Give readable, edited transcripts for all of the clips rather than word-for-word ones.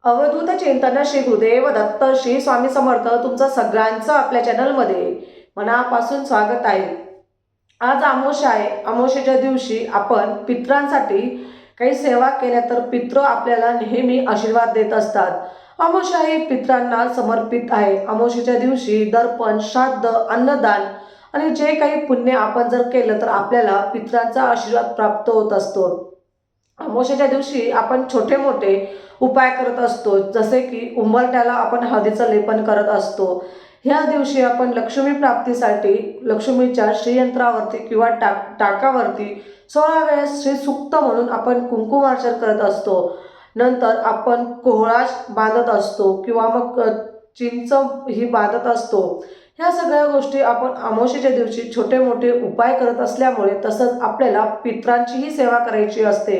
अवधूत चिंतन श्री गुरुदेव दत्त श्री स्वामी समर्थ तुमचं सगळ्यांचं आपल्या चॅनलमध्ये मनापासून स्वागत आहे। आज अमावस्या आहे। अमावस्येच्या दिवशी आपण पितरांसाठी काही सेवा केल्या तर पितृ आपल्याला नेहमी आशीर्वाद देत असतात। अमावस्या ही पितरांना समर्पित आहे। अमावस्येच्या दिवशी दर्पण, श्राद्ध, अन्नदान आणि जे काही पुण्य आपण जर केलं तर आपल्याला पितरांचा आशीर्वाद प्राप्त होत असतो। अमावस्येच्या दिवशी आपण छोटे मोठे उपाय करत असतो, जसे की उंबरठ्याला आपण हळदीचं लेपन करत असतो। ह्या दिवशी आपण लक्ष्मी प्राप्तीसाठी लक्ष्मीच्या श्रीयंत्रावरती किंवा टाकावरती 16 वेळेस श्री सुक्त म्हणून आपण कुंकुमार्चन करत असतो। नंतर आपण कोहळा बांधत असतो किंवा मग चिंच ही बांधत असतो। ह्या सगळ्या गोष्टी आपण अमावस्येच्या दिवशी छोटे मोठे उपाय करत असल्यामुळे, तसंच आपल्याला पितरांचीही सेवा करायची असते।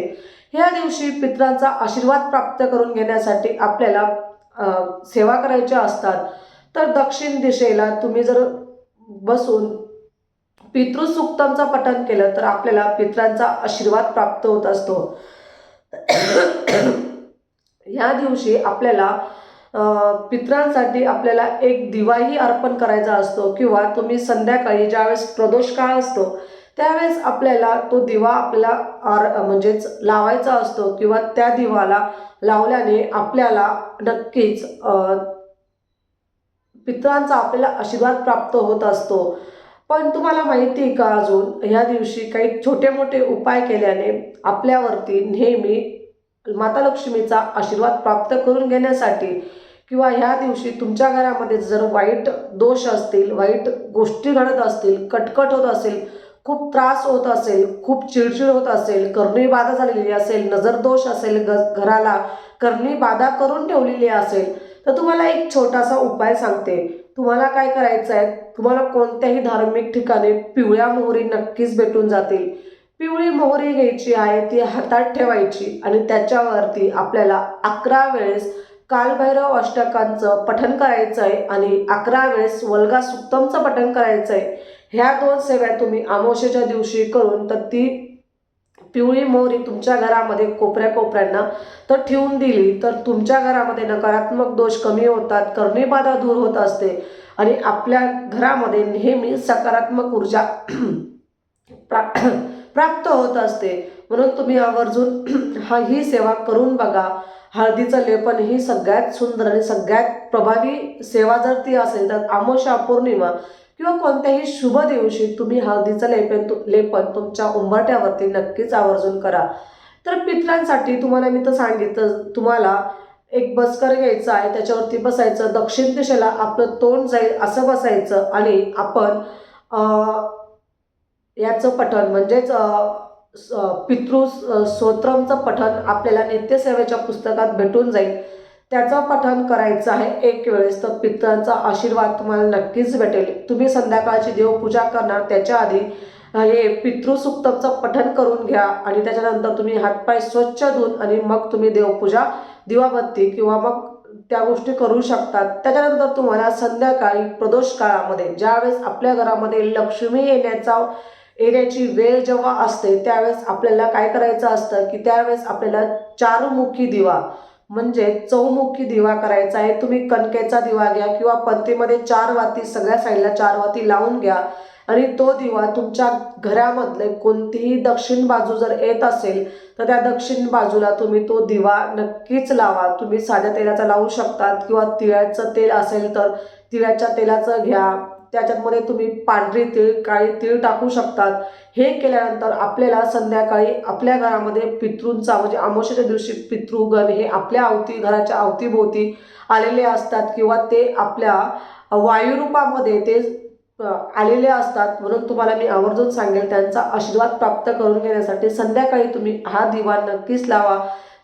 ह्या दिवशी पितरांचा आशीर्वाद प्राप्त करून घेण्यासाठी आपल्याला सेवा करायच्या असतात। तर दक्षिण दिशेला तुम्ही जर बसून पितृसूक्तांचं पठण केलं तर आपल्याला पितरांचा आशीर्वाद प्राप्त होत असतो। ह्या दिवशी आपल्याला पितरांसाठी आपल्याला एक दिवाही अर्पण करायचा असतो, किंवा तुम्ही संध्याकाळी ज्यावेळेस प्रदोष काळ असतो त्यावेळेस आपल्याला तो दिवा आपल्याला म्हणजेच लावायचा असतो, किंवा त्या दिवाला लावल्याने आपल्याला नक्कीच पितरांचा आपल्याला आशीर्वाद प्राप्त होत असतो। पण तुम्हाला माहिती आहे का, अजून ह्या दिवशी काही छोटे मोठे उपाय केल्याने आपल्यावरती नेहमी माता लक्ष्मीचा आशीर्वाद प्राप्त करून घेण्यासाठी, किंवा ह्या दिवशी तुमच्या घरामध्ये जर वाईट दोष असतील, वाईट गोष्टी घडत असतील, कटकट होत असेल, खूप त्रास होत असेल, खूप चिडचिड होत असेल, करणी बाधा झालेली असेल, नजर दोष असेल, घराला करणी बाधा करून ठेवलेली असेल, तर तुम्हाला एक छोटासा उपाय सांगते। तुम्हाला काय करायचं आहे, तुम्हाला कोणत्याही धार्मिक ठिकाणी पिवळ्या मोहरी नक्कीच भेटून जातील। पिवळी मोहरी घ्यायची आहे, ती हातात ठेवायची आणि त्याच्यावरती आपल्याला 11 वेळेस कालभैरव अष्टकांचं पठण करायचं आहे आणि 11 वेळेस वल्गा सुक्तमचं पठण करायचं आहे। ह्या 2 सेवा तुम्ही अमावस्येच्या दिवशी करून तर ती पिवळी मोहरी तुमच्या घरामध्ये कोपऱ्या कोपऱ्यांना तर ठेवून दिली तर तुमच्या घरामध्ये नकारात्मक दोष कमी होतात, करणीबाधा दूर होत असते आणि आपल्या घरामध्ये नेहमी सकारात्मक ऊर्जा प्राप्त होत असते। म्हणून तुम्ही आवर्जून ही सेवा करून बघा। हळदीचं लेपन ही सगळ्यात सुंदर आणि सगळ्यात प्रभावी सेवा जर ती असेल तर अमावस्या, पौर्णिमा किंवा कोणत्याही शुभ दिवशी तुम्ही हळदीचं लेपन तुमच्या उंबरठ्यावरती नक्कीच आवर्जून करा। तर पितरांसाठी तुम्हाला मी तर सांगितलं, तुम्हाला एक बसकर घ्यायचं आहे, त्याच्यावरती बसायचं, दक्षिण दिशेला आपलं तोंड जाईल असं बसायचं आणि आपण याचं पठण म्हणजेच पितृ स्तोत्रमचं पठण आपल्याला नित्यसेवेच्या पुस्तकात भेटून जाईल, त्याचं पठण करायचं आहे 1 वेळेस। तर पितरांचा आशीर्वाद तुम्हाला नक्कीच भेटेल। तुम्ही संध्याकाळची देवपूजा करणार त्याच्या आधी हे पितृसूक्तमचं पठण करून घ्या आणि त्याच्यानंतर तुम्ही हातपाय स्वच्छ धुवून आणि मग तुम्ही देवपूजा, दिवाबत्ती किंवा मग त्या गोष्टी करू शकतात। त्याच्यानंतर तुम्हाला संध्याकाळी प्रदोष काळामध्ये ज्यावेळेस आपल्या घरामध्ये लक्ष्मी येण्याची वेळ जेव्हा असते त्यावेळेस आपल्याला काय करायचं असतं की त्यावेळेस आपल्याला 4 मुखी दिवा म्हणजे चौमुखी दिवा करायचा आहे। तुम्ही कणकेचा दिवा घ्या किंवा पंतीमध्ये 4 वाती, सगळ्या साईडला 4 वाती लावून घ्या आणि तो दिवा तुमच्या घरामधले कोणतीही दक्षिण बाजू जर येत असेल तर त्या दक्षिण बाजूला तुम्ही तो दिवा नक्कीच लावा। तुम्ही साध्या तेलाचा लावू शकतात किंवा तिळाचं तेल असेल तर तिळाच्या तेलाचं घ्या, त्याच्यामध्ये तुम्ही पांढरी तीळ, काळी तीळ टाकू शकतात। हे केल्यानंतर आपल्याला संध्याकाळी आपल्या घरामध्ये पितृंचा म्हणजे अमावस्येच्या दिवशी पितृगण हे आपल्या घराच्या अवतीभोवती आलेले असतात किंवा ते आपल्या वायुरूपामध्ये ते आलेले असतात। म्हणून तुम्हाला मी आवर्जून सांगेल त्यांचा आशीर्वाद प्राप्त करून घेण्यासाठी संध्याकाळी तुम्ही हा दिवा नक्कीच लावा।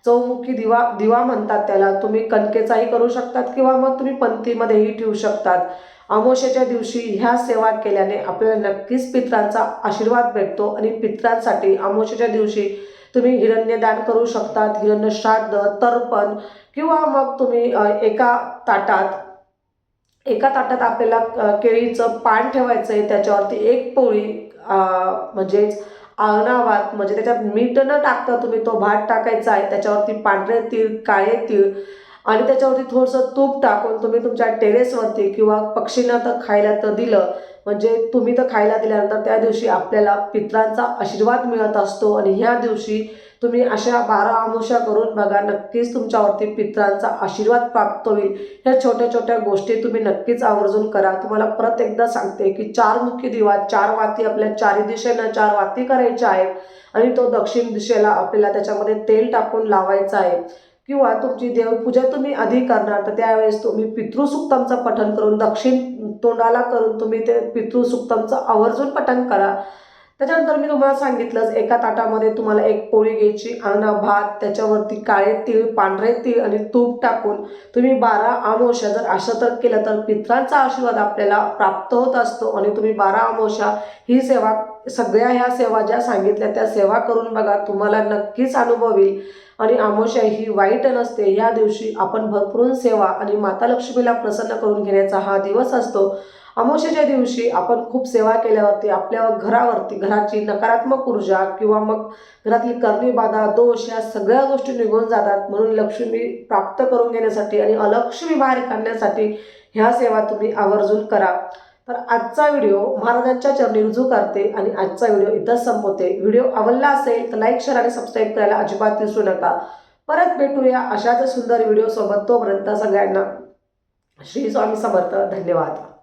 चौमुखी दिवा म्हणतात त्याला। तुम्ही कणकेचाही करू शकतात किंवा मग तुम्ही पंथीमध्येही ठेवू शकतात। अमावस्येच्या दिवशी ह्या सेवा केल्याने आपल्याला नक्कीच पितरांचा आशीर्वाद भेटतो आणि पितरांसाठी अमावस्येच्या दिवशी तुम्ही हिरण्यदान करू शकतात, हिरण्य श्राद्ध, तर्पण किंवा मग तुम्ही एका ताटात आपल्याला केळीचं पान ठेवायचं आहे, त्याच्यावरती 1 पोळी म्हणजेच आळणा भात म्हणजे त्याच्यात मीठ न टाकता तुम्ही तो भात टाकायचा आहे, त्याच्यावरती पांढरे तीळ, काळे तीळ आणि त्याच्यावरती थोडंसं तूप टाकून तुम्ही तुमच्या टेरेसवरती किंवा पक्षींना तर खायला तर दिलं, म्हणजे तुम्ही तर खायला दिल्यानंतर त्या दिवशी आपल्याला पितरांचा आशीर्वाद मिळत असतो. आणि ह्या दिवशी तुम्ही अशा 12 अमावस्या करून बघा, नक्कीच तुमच्यावरती पितरांचा आशीर्वाद प्राप्त होईल. ह्या छोट्या छोट्या गोष्टी तुम्ही नक्कीच आवर्जून करा. तुम्हाला परत एकदा सांगते की 4 मुखी दिवा, 4 वाती आपल्या चारी दिशेनं 4 वाती करायच्या आहेत आणि तो दक्षिण दिशेला आपल्याला त्याच्यामध्ये तेल टाकून लावायचं आहे. किंवा तुमची देवपूजा तुम्ही आधी करणार तर त्यावेळेस तुम्ही पितृसुक्तमचं पठण करून दक्षिण तोंडाला करून तुम्ही ते पितृसुक्तमचं आवर्जून पठण करा. त्याच्यानंतर मी तुम्हाला सांगितलंच, एका ताटामध्ये तुम्हाला एक पोळी घ्यायची, अन्न भात, त्याच्यावरती काळे तीळ, पांढरे तीळ आणि तूप टाकून तुम्ही 12 अमावस्या जर असं तर केलं तर पितरांचा आशीर्वाद आपल्याला प्राप्त होत असतो. आणि तुम्ही 12 अमावस्या ही सेवा, सगळ्या ह्या सेवा ज्या सांगितल्या त्या सेवा करून बघा, तुम्हाला नक्कीच अनुभव येईल. आणि अमावस्या ही वाईट नसते. या दिवशी आपण भरपूर सेवा आणि माता लक्ष्मीला प्रसन्न करून घेण्याचा हा दिवस असतो. अमावस्येच्या दिवशी आपण खूप सेवा केल्यावरती आपल्या घरावरती घराची नकारात्मक ऊर्जा किंवा मग घरातली करणी बाधा, दोष या सगळ्या गोष्टी निघून जातात. म्हणून लक्ष्मी प्राप्त करून घेण्यासाठी आणि अलक्ष्मी बाहेर काढण्यासाठी ह्या सेवा तुम्ही आवर्जून करा. तर आजचा व्हिडिओ महाराजांच्या चरणी रुजू करते आणि आजचा व्हिडिओ इथंच संपवते. व्हिडिओ आवडला असेल तर लाईक, शेअर आणि सबस्क्राईब करायला अजिबात विसरू नका. परत भेटूया अशाच सुंदर व्हिडिओ सोबत. तोपर्यंत सगळ्यांना श्री स्वामी समर्थ. धन्यवाद.